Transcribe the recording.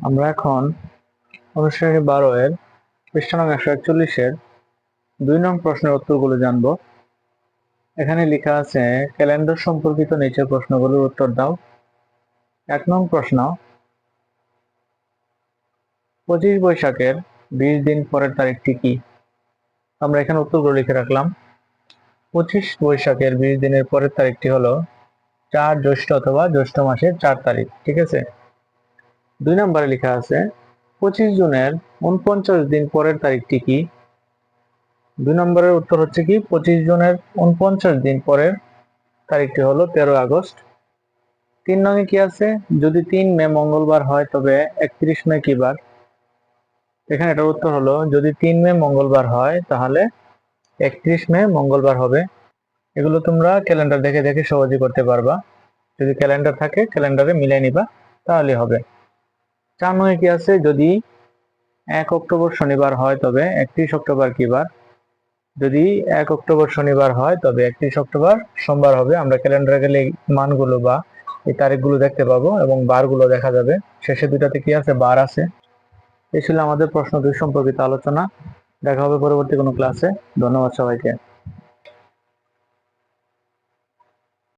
আমরা এখন অনুশীলনী 12 এর পৃষ্ঠা নং 141 2 নং প্রশ্নের উত্তরগুলো জানবো। এখানে লেখা আছে ক্যালেন্ডার সম্পর্কিত নিচের প্রশ্নগুলোর উত্তর দাও। 1 নং প্রশ্ন, 25 বৈশাখের 20 দিন পরের তারিখটি কি? আমরা এখানে উত্তরগুলো লিখে রাখলাম। 25 বৈশাখের 20 দিনের পরের তারিখটি হলো 4 জ্যৈষ্ঠ অথবা জ্যৈষ্ঠ মাসের 4 তারিখ। ঠিক আছে। 2 নম্বরে লেখা আছে 25 জুনের 49 দিন পরের তারিখটি কি? 2 নম্বরের উত্তর হচ্ছে কি 25 জুনের 49 দিন পরের তারিখটি হলো 13 আগস্ট। 3 নং কি আছে, যদি 3 মে মঙ্গলবার হয় তবে 31 মে কি বার? এখানে এটার উত্তর হলো যদি 3 মে মঙ্গলবার হয় তাহলে 31 মে মঙ্গলবার হবে। এগুলো তোমরা ক্যালেন্ডার দেখে দেখে সহজে করতে পারবা। যদি ক্যালেন্ডার থাকে ক্যালেন্ডারে মিলাই নিবা তাহলে হবে। 4 নং কি আছে, যদি 1 অক্টোবর শনিবার হয় তবে 31 অক্টোবর কি বার? যদি 1 অক্টোবর শনিবার হয় তবে 31 অক্টোবর সোমবার হবে। আমরা ক্যালেন্ডারে গেলে মানগুলো বা এই তারিখগুলো দেখতে পাবো এবং বারগুলো দেখা যাবে। শেষে দুটাতে কি আছে, বার আছে। এই ছিল আমাদের প্রশ্ন 2 সম্পর্কিত আলোচনা। দেখা হবে পরবর্তী কোনো ক্লাসে। ধন্যবাদ সবাইকে।